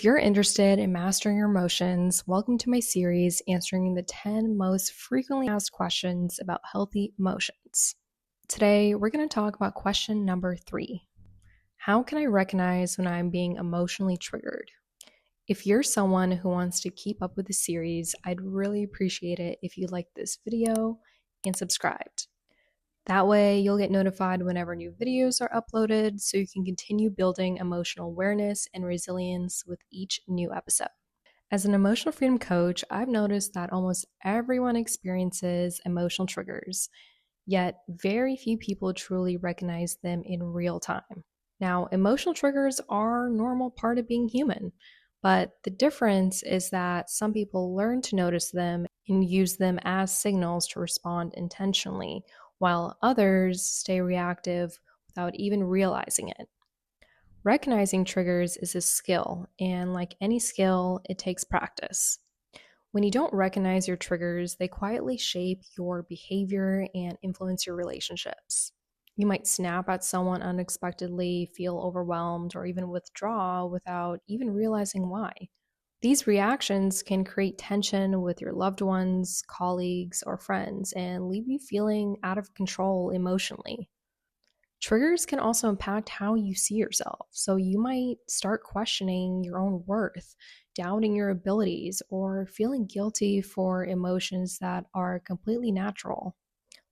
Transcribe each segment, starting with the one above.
If you're interested in mastering your emotions, welcome to my series answering the 10 most frequently asked questions about healthy emotions. Today, we're going to talk about question number 3. How can I recognize when I'm being emotionally triggered? If you're someone who wants to keep up with the series, I'd really appreciate it if you liked this video and subscribed. That way, you'll get notified whenever new videos are uploaded so you can continue building emotional awareness and resilience with each new episode. As an emotional freedom coach, I've noticed that almost everyone experiences emotional triggers, yet very few people truly recognize them in real time. Now, emotional triggers are a normal part of being human, but the difference is that some people learn to notice them and use them as signals to respond intentionally, while others stay reactive without even realizing it. Recognizing triggers is a skill, and like any skill, it takes practice. When you don't recognize your triggers, they quietly shape your behavior and influence your relationships. You might snap at someone unexpectedly, feel overwhelmed, or even withdraw without even realizing why. These reactions can create tension with your loved ones, colleagues, or friends and leave you feeling out of control emotionally. Triggers can also impact how you see yourself. So you might start questioning your own worth, doubting your abilities, or feeling guilty for emotions that are completely natural.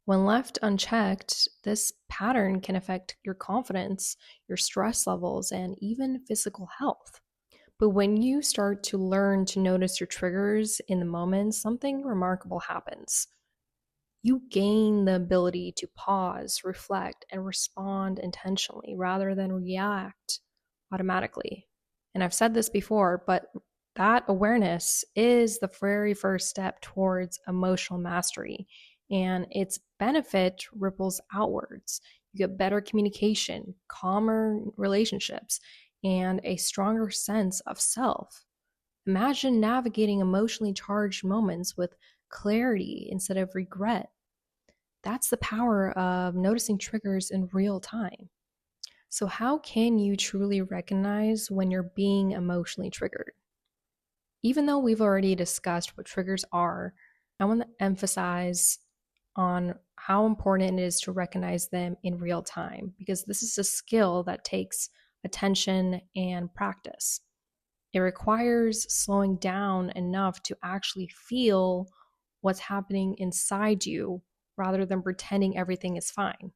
When left unchecked, this pattern can affect your confidence, your stress levels, and even physical health. But when you start to learn to notice your triggers in the moment, something remarkable happens. You gain the ability to pause, reflect, and respond intentionally rather than react automatically. And I've said this before, but that awareness is the very first step towards emotional mastery, and its benefit ripples outwards. You get better communication, calmer relationships, and a stronger sense of self. Imagine navigating emotionally charged moments with clarity instead of regret. That's the power of noticing triggers in real time. So, how can you truly recognize when you're being emotionally triggered? Even though we've already discussed what triggers are, I want to emphasize on how important it is to recognize them in real time because this is a skill that takes attention and practice. It requires slowing down enough to actually feel what's happening inside you rather than pretending everything is fine.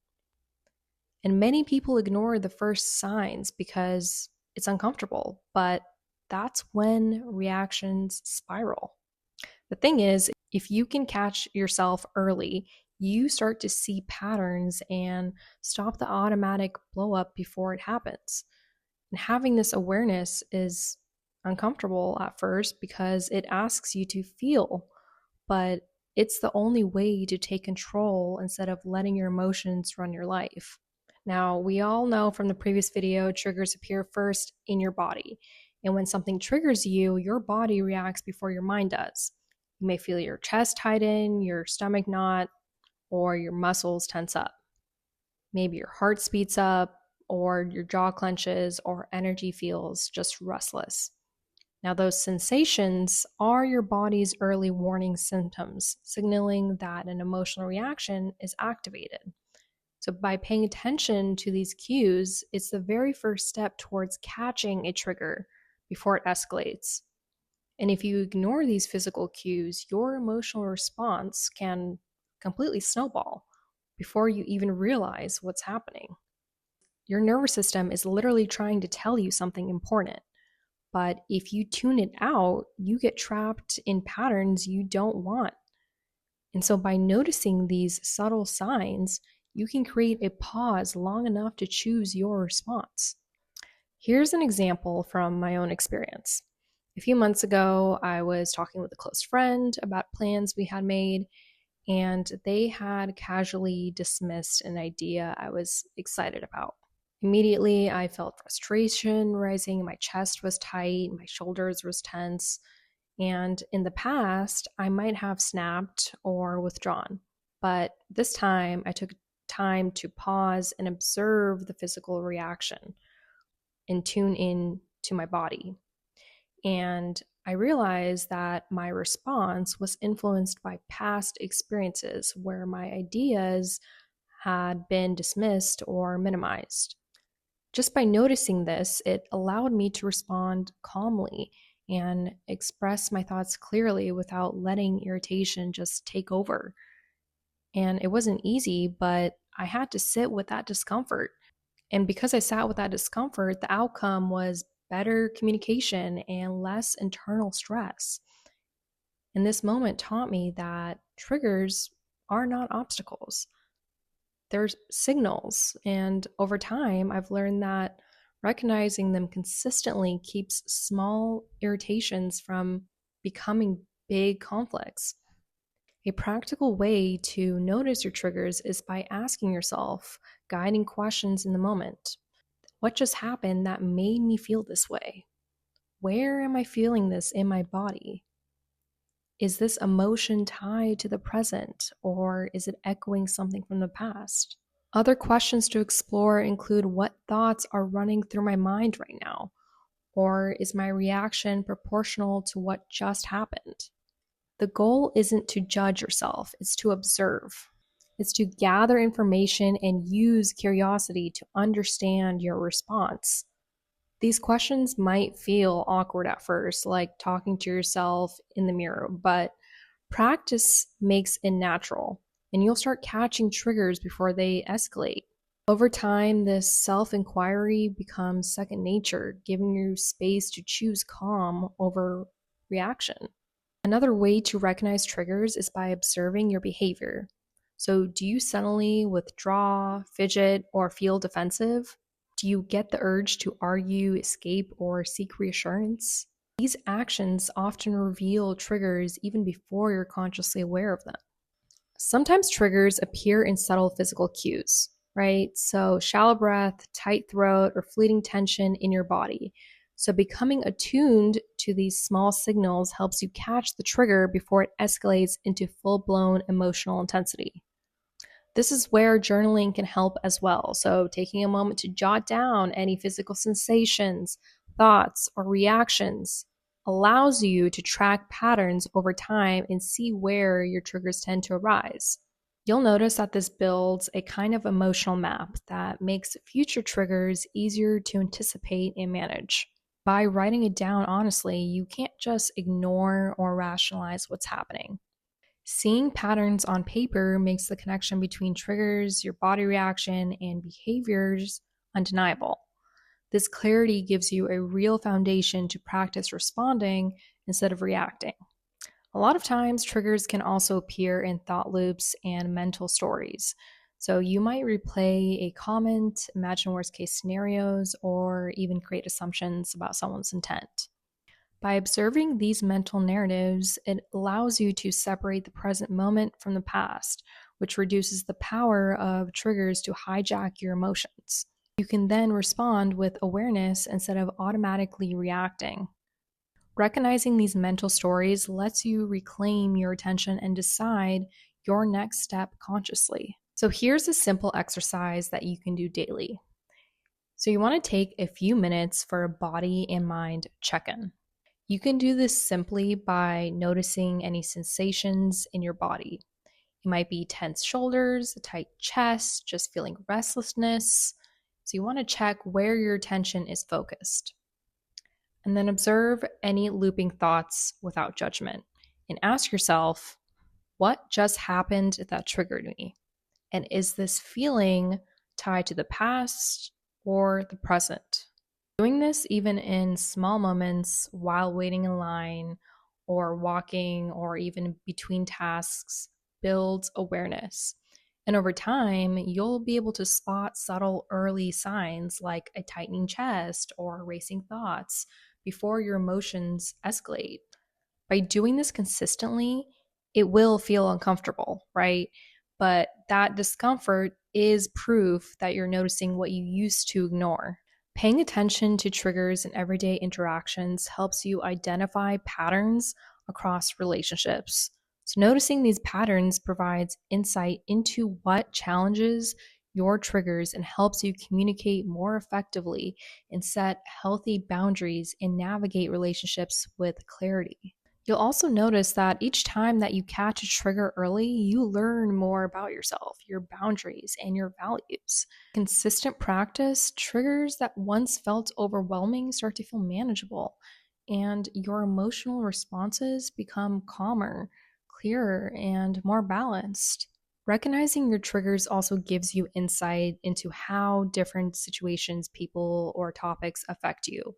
And many people ignore the first signs because it's uncomfortable, but that's when reactions spiral. The thing is, if you can catch yourself early, you start to see patterns and stop the automatic blow up before it happens. And having this awareness is uncomfortable at first because it asks you to feel, but it's the only way to take control instead of letting your emotions run your life. Now, we all know from the previous video, triggers appear first in your body. And when something triggers you, your body reacts before your mind does. You may feel your chest tighten, your stomach knot, or your muscles tense up. Maybe your heart speeds up, or your jaw clenches, or energy feels just restless. Now, those sensations are your body's early warning symptoms, signaling that an emotional reaction is activated. So, by paying attention to these cues, it's the very first step towards catching a trigger before it escalates. And if you ignore these physical cues, your emotional response can completely snowball before you even realize what's happening. Your nervous system is literally trying to tell you something important. But if you tune it out, you get trapped in patterns you don't want. And so, by noticing these subtle signs, you can create a pause long enough to choose your response. Here's an example from my own experience. A few months ago, I was talking with a close friend about plans we had made, and they had casually dismissed an idea I was excited about. Immediately, I felt frustration rising, my chest was tight, my shoulders was tense, and in the past, I might have snapped or withdrawn. But this time, I took time to pause and observe the physical reaction and tune in to my body. And I realized that my response was influenced by past experiences where my ideas had been dismissed or minimized. Just by noticing this, it allowed me to respond calmly and express my thoughts clearly without letting irritation just take over. And it wasn't easy, but I had to sit with that discomfort. And because I sat with that discomfort, the outcome was better communication and less internal stress. And this moment taught me that triggers are not obstacles, they're signals. And over time, I've learned that recognizing them consistently keeps small irritations from becoming big conflicts. A practical way to notice your triggers is by asking yourself guiding questions in the moment. What just happened that made me feel this way? Where am I feeling this in my body? Is this emotion tied to the present, or is it echoing something from the past? Other questions to explore include what thoughts are running through my mind right now, or is my reaction proportional to what just happened? The goal isn't to judge yourself, it's to observe. It's to gather information and use curiosity to understand your response. These questions might feel awkward at first, like talking to yourself in the mirror, but practice makes it natural, and you'll start catching triggers before they escalate. Over time, this self inquiry becomes second nature, giving you space to choose calm over reaction. Another way to recognize triggers is by observing your behavior. So, do you suddenly withdraw, fidget, or feel defensive? Do you get the urge to argue, escape, or seek reassurance? These actions often reveal triggers even before you're consciously aware of them. Sometimes triggers appear in subtle physical cues, right? So, shallow breath, tight throat, or fleeting tension in your body. So, becoming attuned to these small signals helps you catch the trigger before it escalates into full blown emotional intensity. This is where journaling can help as well. So, taking a moment to jot down any physical sensations, thoughts, or reactions allows you to track patterns over time and see where your triggers tend to arise. You'll notice that this builds a kind of emotional map that makes future triggers easier to anticipate and manage. By writing it down honestly, you can't just ignore or rationalize what's happening. Seeing patterns on paper makes the connection between triggers, your body reaction, and behaviors undeniable. This clarity gives you a real foundation to practice responding instead of reacting. A lot of times, triggers can also appear in thought loops and mental stories. So you might replay a comment, imagine worst case scenarios, or even create assumptions about someone's intent. By observing these mental narratives, it allows you to separate the present moment from the past, which reduces the power of triggers to hijack your emotions. You can then respond with awareness instead of automatically reacting. Recognizing these mental stories lets you reclaim your attention and decide your next step consciously. So, here's a simple exercise that you can do daily. So, you want to take a few minutes for a body and mind check in. You can do this simply by noticing any sensations in your body. It might be tense shoulders, a tight chest, just feeling restlessness. So you want to check where your attention is focused. And then observe any looping thoughts without judgment. And ask yourself, what just happened that triggered me? And is this feeling tied to the past or the present? Doing this even in small moments while waiting in line or walking or even between tasks builds awareness. And over time, you'll be able to spot subtle early signs like a tightening chest or racing thoughts before your emotions escalate. By doing this consistently, it will feel uncomfortable, right? But that discomfort is proof that you're noticing what you used to ignore. Paying attention to triggers in everyday interactions helps you identify patterns across relationships. So, noticing these patterns provides insight into what challenges your triggers and helps you communicate more effectively and set healthy boundaries and navigate relationships with clarity. You'll also notice that each time that you catch a trigger early, you learn more about yourself, your boundaries, and your values. Consistent practice, triggers that once felt overwhelming start to feel manageable, and your emotional responses become calmer, clearer, and more balanced. Recognizing your triggers also gives you insight into how different situations, people, or topics affect you,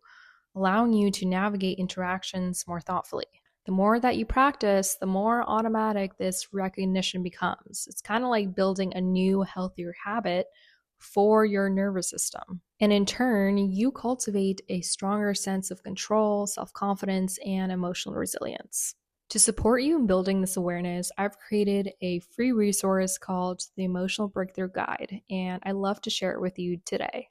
allowing you to navigate interactions more thoughtfully. The more that you practice, the more automatic this recognition becomes. It's kind of like building a new, healthier habit for your nervous system. And in turn, you cultivate a stronger sense of control, self confidence, and emotional resilience. To support you in building this awareness, I've created a free resource called the Emotional Breakthrough Guide, and I love to share it with you today.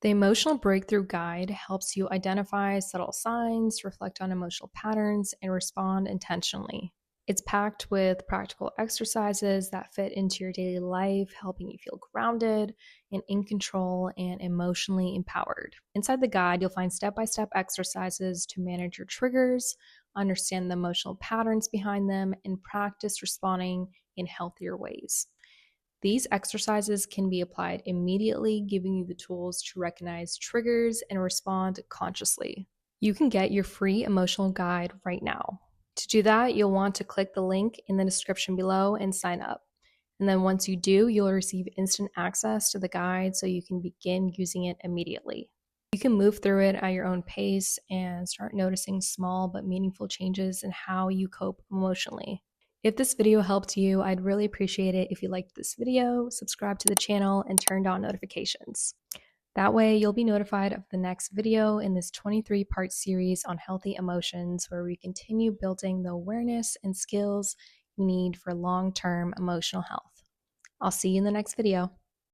The Emotional Breakthrough Guide helps you identify subtle signs, reflect on emotional patterns, and respond intentionally. It's packed with practical exercises that fit into your daily life, helping you feel grounded and in control and emotionally empowered. Inside the guide, you'll find step by step exercises to manage your triggers, understand the emotional patterns behind them, and practice responding in healthier ways. These exercises can be applied immediately, giving you the tools to recognize triggers and respond consciously. You can get your free emotional guide right now. To do that, you'll want to click the link in the description below and sign up. And then once you do, you'll receive instant access to the guide so you can begin using it immediately. You can move through it at your own pace and start noticing small but meaningful changes in how you cope emotionally. If this video helped you, I'd really appreciate it if you liked this video, subscribe to the channel, and turned on notifications. That way, you'll be notified of the next video in this 23-part series on healthy emotions, where we continue building the awareness and skills you need for long-term emotional health. I'll see you in the next video.